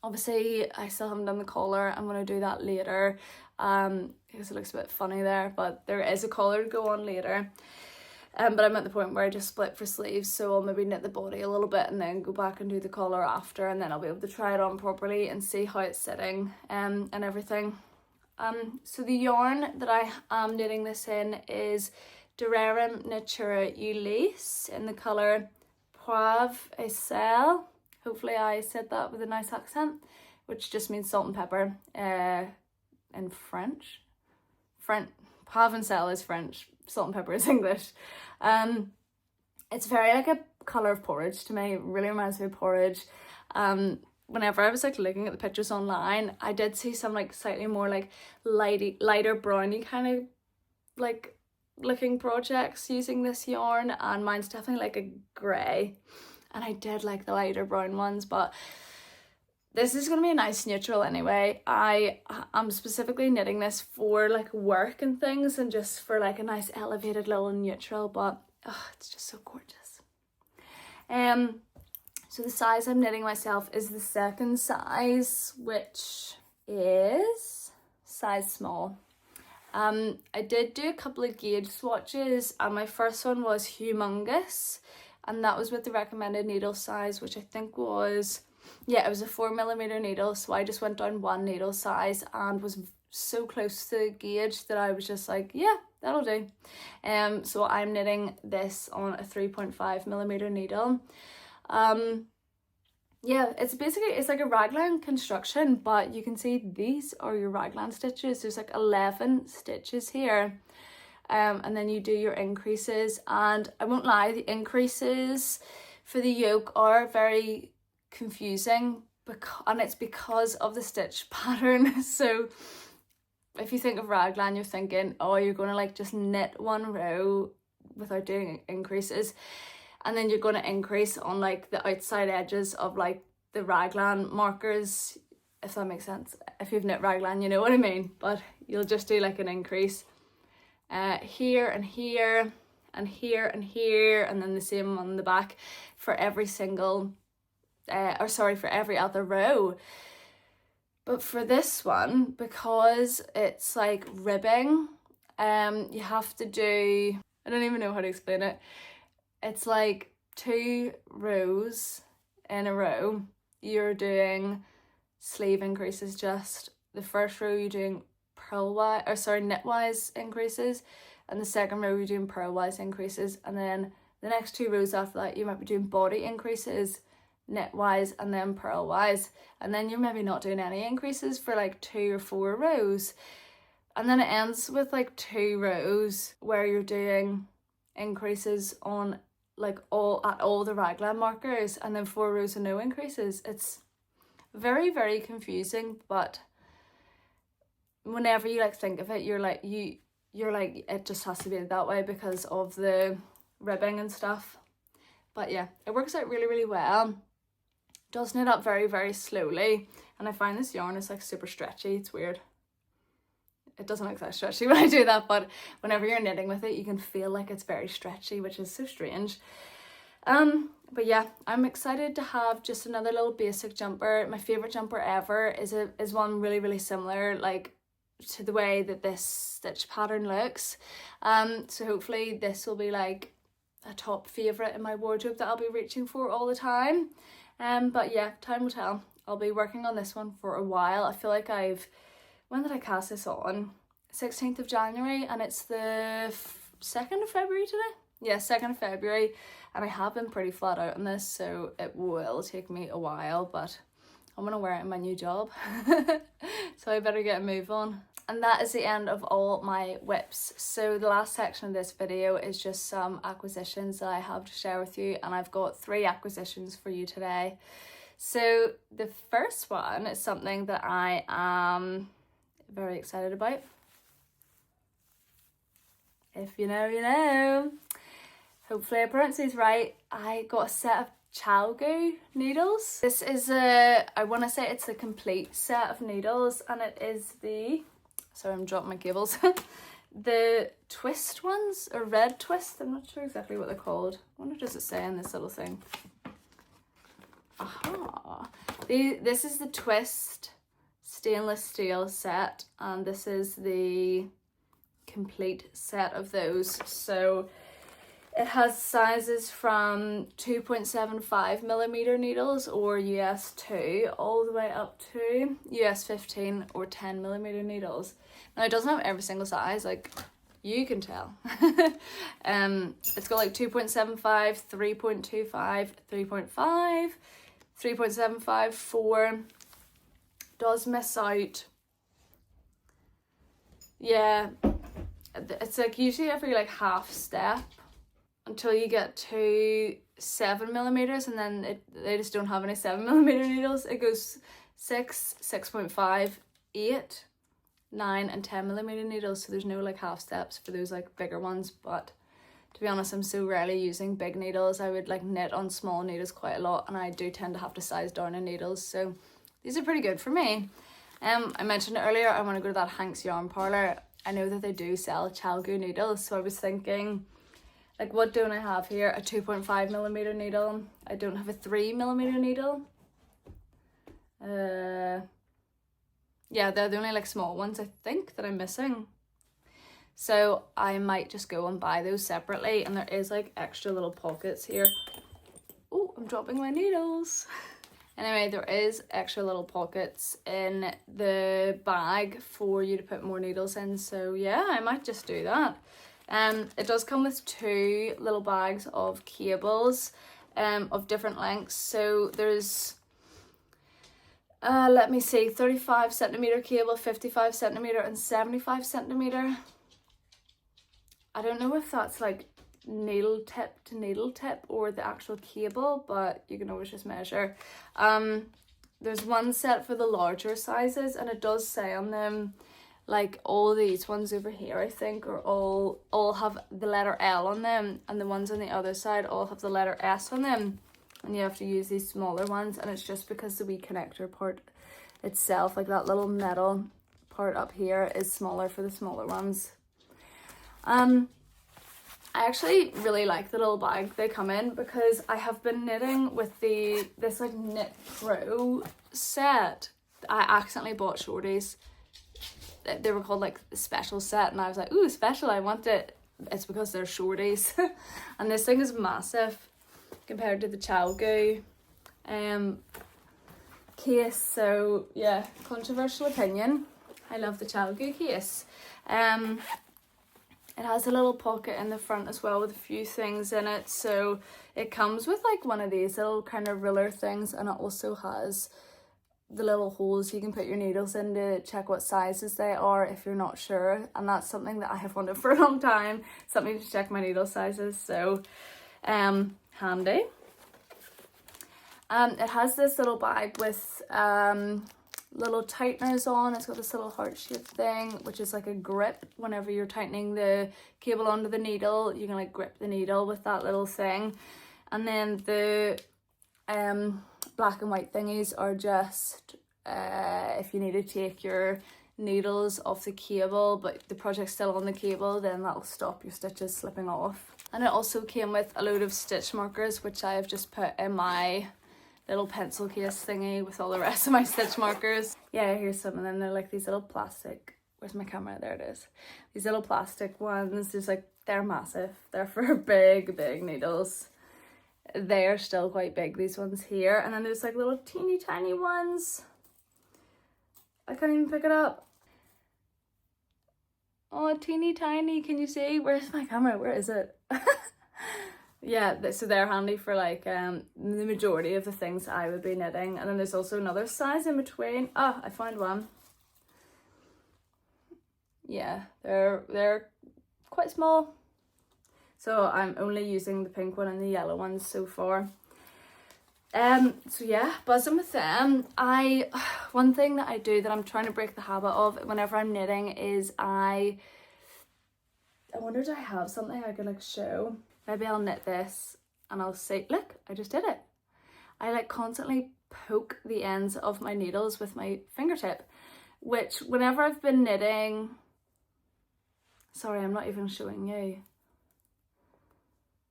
Obviously I still haven't done the collar. I'm going to do that later because it looks a bit funny there, but there is a collar to go on later. But I'm at the point where I just split for sleeves, so I'll maybe knit the body a little bit and then go back and do the collar after, and then I'll be able to try it on properly and see how it's sitting and everything. So the yarn that I am knitting this in is Durerem Natura Ulysse in the colour Poivre et Sel. Hopefully I said that with a nice accent, which just means salt and pepper in French. Poivre and Sel is French, salt and pepper is English. It's very like a colour of porridge to me. It really reminds me of porridge. Whenever I was like looking at the pictures online, I did see some like slightly more like lighter browny kind of like looking projects using this yarn, and mine's definitely like a grey, and I did like the lighter brown ones, but this is going to be a nice neutral anyway. I'm specifically knitting this for like work and things, and just for like a nice elevated little neutral, but it's just so gorgeous. So the size I'm knitting myself is the second size, which is size small. I did do a couple of gauge swatches, and my first one was humongous, and that was with the recommended needle size, which I think was, yeah, it was a 4mm needle, so I just went down 1 needle size and was so close to the gauge that I was just like, yeah, that'll do. So I'm knitting this on a 3.5mm needle. Yeah, it's like a raglan construction, but you can see these are your raglan stitches. There's like 11 stitches here. And then you do your increases, and I won't lie, the increases for the yoke are very confusing, and it's because of the stitch pattern. So if you think of raglan, you're thinking, oh, you're going to like just knit 1 row without doing increases, and then you're going to increase on like the outside edges of like the raglan markers, if that makes sense. If you've knit raglan, you know what I mean, but you'll just do like an increase here and here and here and here, and then the same on the back for every single for every other row. But for this one, because it's like ribbing, you have to do, I don't even know how to explain it. It's like 2 rows in a row. You're doing sleeve increases. Just the first row you're doing knitwise increases, and the second row you're doing purlwise increases, and then the next 2 rows after that you might be doing body increases, knitwise, and then purlwise, and then you're maybe not doing any increases for like 2 or 4 rows, and then it ends with like 2 rows where you're doing increases on like all the raglan markers, and then 4 rows of no increases. It's very, very confusing, but whenever you like think of it, you're like it just has to be that way because of the ribbing and stuff. But yeah, it works out really, really well. Does knit up very, very slowly, and I find this yarn is like super stretchy. It's weird. It doesn't look that stretchy when I do that, but whenever you're knitting with it, you can feel like it's very stretchy, which is so strange. But yeah, I'm excited to have just another little basic jumper. My favorite jumper ever is one really, really similar, like to the way that this stitch pattern looks. So hopefully this will be like a top favourite in my wardrobe that I'll be reaching for all the time. But yeah, time will tell. I'll be working on this one for a while. I feel like when did I cast this on? 16th of January, and it's the 2nd of February today? Yeah, 2nd of February, and I have been pretty flat out on this, so it will take me a while, but I'm gonna wear it in my new job. So I better get a move on. And that is the end of all my whips. So the last section of this video is just some acquisitions that I have to share with you, and I've got 3 acquisitions for you today. So the first one is something that I am very excited about. If you know, you know. Hopefully I pronounce these right. I got a set of chalgo needles. This is I want to say it's a complete set of needles, and it is the, sorry I'm dropping my cables, the twist ones, or red twist, I'm not sure exactly what they're called. I wonder, does it say in this little thing? Aha! This is the twist stainless steel set, and this is the complete set of those. So it has sizes from 2.75 millimeter needles or US 2 all the way up to US 15 or 10 millimeter needles. Now it doesn't have every single size, like you can tell. It's got like 2.75, 3.25, 3.5, 3.75, 4. Does miss out. Yeah, it's like usually every like half step until you get to 7 millimeters, and then they just don't have any 7 millimeter needles. It goes 6, 6.5, 8, 9 and 10 millimeter needles, so there's no like half steps for those like bigger ones. But to be honest, I'm so rarely using big needles. I would like knit on small needles quite a lot, and I do tend to have to size down in needles, so these are pretty good for me. I mentioned earlier I want to go to that Hank's Yarn Parlour. I know that they do sell chalgo needles, so I was thinking, like, what don't I have here? A 2.5 millimeter needle. I don't have a 3 millimeter needle. Yeah, they're the only like small ones I think that I'm missing. So I might just go and buy those separately, and there is like extra little pockets here. Oh, I'm dropping my needles. Anyway, there is extra little pockets in the bag for you to put more needles in, so yeah, I might just do that. It does come with 2 little bags of cables of different lengths. So there's let me see, 35 centimeter cable, 55 centimeter and 75 centimeter. I don't know if that's like needle tip to needle tip or the actual cable, but you can always just measure. There's one set for the larger sizes, and it does say on them, like all these ones over here I think are all have the letter L on them, and the ones on the other side all have the letter S on them, and you have to use these smaller ones, and it's just because the wee connector part itself, like that little metal part up here, is smaller for the smaller ones. I actually really like the little bag they come in, because I have been knitting with this like Knit Pro set. I accidentally bought shorties. They were called like the special set, and I was like, ooh, special, I want it. It's because they're shorties. And this thing is massive compared to the chalgo case. So yeah, controversial opinion. I love the chalgo case. It has a little pocket in the front as well with a few things in it. So it comes with like one of these little kind of ruler things, and it also has the little holes you can put your needles in to check what sizes they are if you're not sure. And that's something that I have wanted for a long time, something to check my needle sizes. So handy. It has this little bag with little tighteners on. It's got this little heart-shaped thing, which is like a grip. Whenever you're tightening the cable onto the needle, you can like grip the needle with that little thing. And then the black and white thingies are just if you need to take your needles off the cable but the project's still on the cable, then that'll stop your stitches slipping off. And it also came with a load of stitch markers, which I have just put in my little pencil case thingy with all the rest of my stitch markers. Yeah, here's some of them. They're like these little plastic where's my camera? There it is. These little plastic ones, there's like, they're massive. They're for big, big needles. They're still quite big, these ones here. And then there's like little teeny tiny ones. I can't even pick it up. Oh, teeny tiny, can you see? Where's my camera? Where is it? Yeah, so they're handy for like the majority of the things I would be knitting. And then there's also another size in between. Oh, I found one. Yeah, they're quite small. So I'm only using the pink one and the yellow ones so far. So yeah, buzzing with them. One thing that I do that I'm trying to break the habit of whenever I'm knitting is I wonder, do I have something I could like show? Maybe I'll knit this and I'll say, look, I just did it. I like constantly poke the ends of my needles with my fingertip, which whenever I've been knitting, sorry, I'm not even showing you.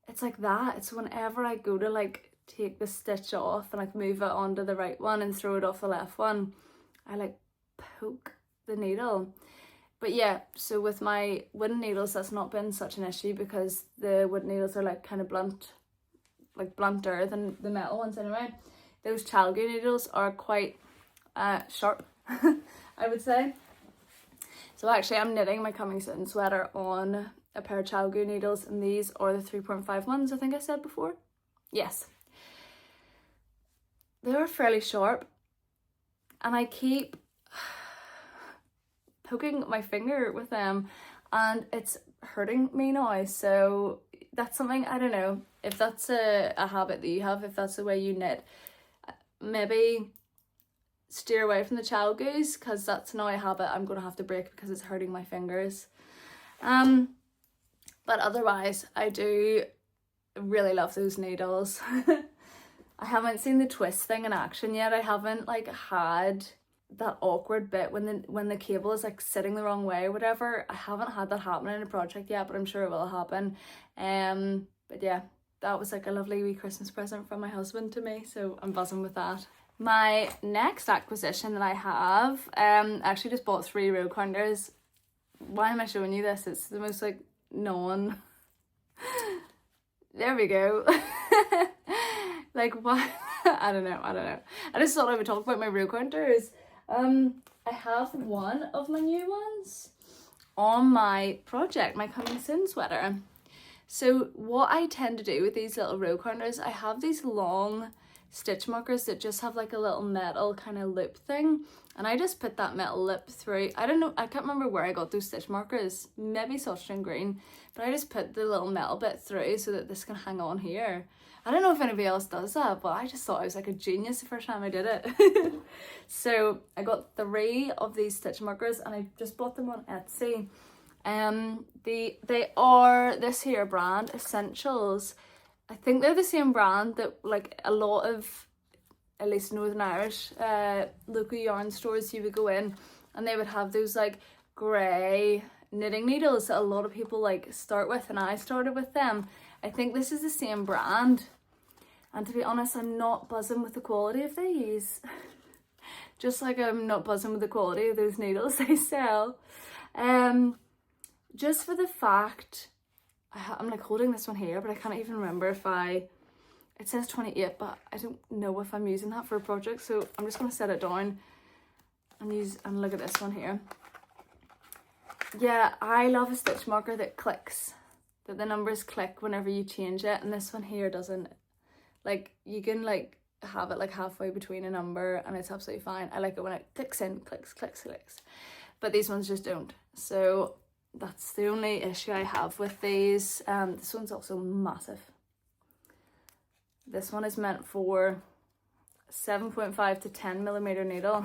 It's like that. It's whenever I go to like take the stitch off and like move it onto the right one and throw it off the left one, I like poke the needle. But yeah, so with my wooden needles, that's not been such an issue because the wooden needles are like kind of blunt, like blunter than the metal ones anyway. Those chalgu needles are quite sharp, I would say. So actually I'm knitting my coming soon sweater on a pair of chalgu needles, and these are the 3.5 ones I think I said before. Yes. They're fairly sharp and I keep poking my finger with them and it's hurting me now. So that's something, I don't know if that's a habit that you have, if that's the way you knit, maybe steer away from the chalgus, because that's now a habit I'm going to have to break because it's hurting my fingers. But otherwise I do really love those needles. I haven't seen the twist thing in action yet. I haven't like had that awkward bit when the cable is like sitting the wrong way or whatever. I haven't had that happen in a project yet, but I'm sure it will happen. But yeah, that was like a lovely wee Christmas present from my husband to me, so I'm buzzing with that. My next acquisition that I have, I actually just bought 3 row counters. Why am I showing you this? It's the most like there we go. Like what? I don't know. I just thought I would talk about my row counters. I have one of my new ones on my project, my coming soon sweater. So what I tend to do with these little row counters, I have these long stitch markers that just have like a little metal kind of loop thing, and I just put that metal loop through. I don't know, I can't remember where I got those stitch markers, maybe Sawstring Green, but I just put the little metal bit through so that this can hang on here. I don't know if anybody else does that, but I just thought I was like a genius the first time I did it. So I got 3 of these stitch markers and I just bought them on Etsy. They are this here brand, Essentials. I think they're the same brand that like a lot of, at least Northern Irish, local yarn stores, you would go in and they would have those like grey knitting needles that a lot of people like start with, and I started with them. I think this is the same brand, and to be honest, I'm not buzzing with the quality of these. Just like I'm not buzzing with the quality of those needles they sell. Just for the fact, I'm like holding this one here, but I can't even remember if it says 28, but I don't know if I'm using that for a project, so I'm just going to set it down and look at this one here. Yeah, I love a stitch marker that clicks, that the numbers click whenever you change it, and this one here doesn't. Like, you can like have it like halfway between a number and it's absolutely fine. I like it when it clicks in, clicks, but these ones just don't. So that's the only issue I have with these. This one's also massive. This one is meant for 7.5 to 10 millimeter needle.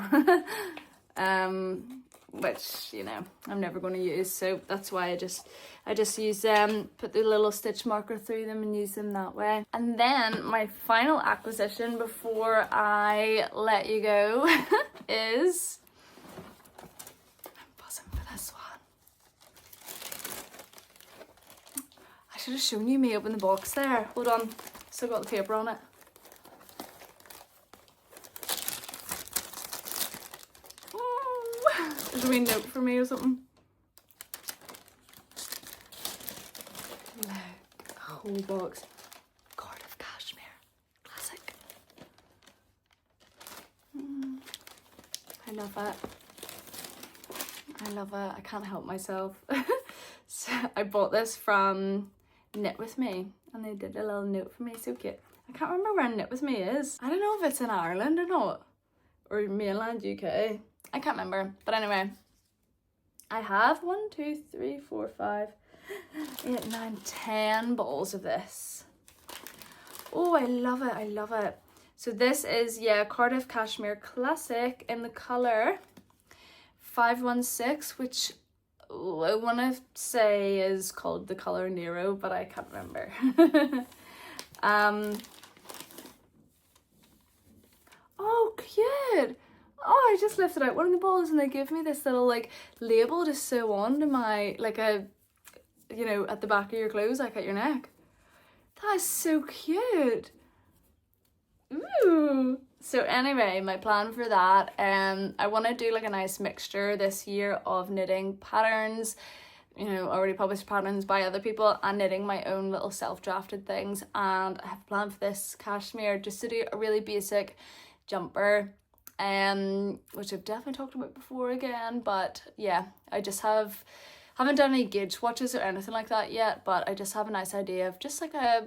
Which, you know, I'm never going to use, so that's why I just use them, put the little stitch marker through them and use them that way. And then my final acquisition before I let you go is, I'm buzzing for this one. I should have shown you me open the box there. Hold on, still got the paper on it. There's a wee note for me or something. Look, a whole box. Cardigan cashmere. Classic. I love it. I love it. I can't help myself. So I bought this from Knit With Me and they did a little note for me. So cute. I can't remember where Knit With Me is. I don't know if it's in Ireland or not. Or mainland UK. I can't remember. But anyway. I have 1, 2, 3, 4, 5, 8, 9, 10 balls of this. Oh, I love it. I love it. So this is, yeah, Cardigan Cashmere Classic in the colour 516, which I want to say is called the colour Nero, but I can't remember. Oh, cute. Oh, I just lifted out one of the balls and they gave me this little like label to sew on to my, like a, you know, at the back of your clothes, like at your neck. That is so cute. Ooh. So anyway, my plan for that, I want to do like a nice mixture this year of knitting patterns, you know, already published patterns by other people, and knitting my own little self-drafted things. And I have a plan for this cashmere just to do a really basic jumper, which I've definitely talked about before again, but yeah, I just haven't done any gauge swatches or anything like that yet, but I just have a nice idea of just like a,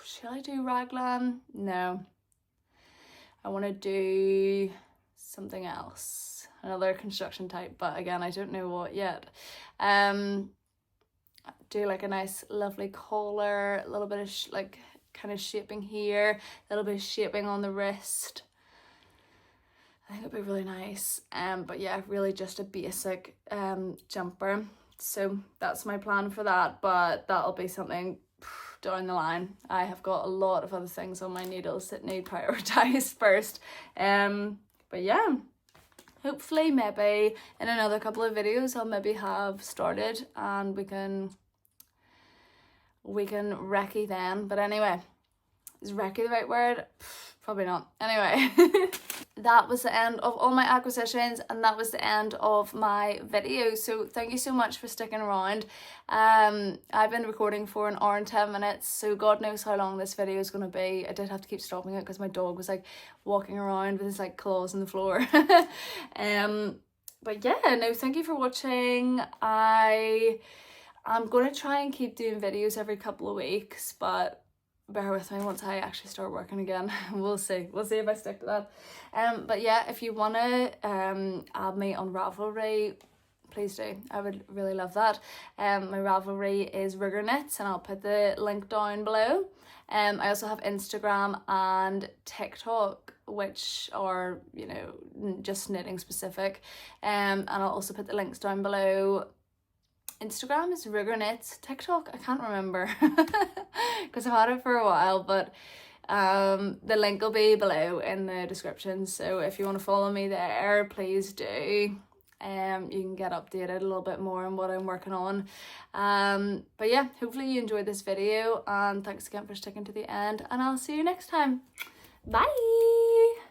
shall I do raglan? No, I want to do something else, another construction type, but again, I don't know what yet. Do like a nice lovely collar, a little bit of like kind of shaping here, a little bit of shaping on the wrist. I think it'd be really nice. But yeah, really just a basic jumper. So that's my plan for that, but that'll be something down the line. I have got a lot of other things on my needles that need prioritized first. But yeah, hopefully maybe in another couple of videos I'll maybe have started and we can recce then. But anyway, is recce the right word? Probably not. Anyway, that was the end of all my acquisitions and that was the end of my video. So thank you so much for sticking around. I've been recording for 1 hour and 10 minutes, so God knows how long this video is going to be. I did have to keep stopping it because my dog was like walking around with his like claws on the floor. But yeah, no, thank you for watching. I'm going to try and keep doing videos every couple of weeks, but bear with me once I actually start working again. We'll see if I stick to that. But yeah, if you want to add me on Ravelry, please do. I would really love that. My Ravelry is Rigger Knits and I'll put the link down below. I also have Instagram and TikTok, which are, you know, just knitting specific. And I'll also put the links down below. Instagram is Rigger Knits. TikTok, I can't remember because I've had it for a while, but the link will be below in the description. So if you want to follow me there, please do. You can get updated a little bit more on what I'm working on. But yeah, hopefully you enjoyed this video and thanks again for sticking to the end and I'll see you next time. Bye.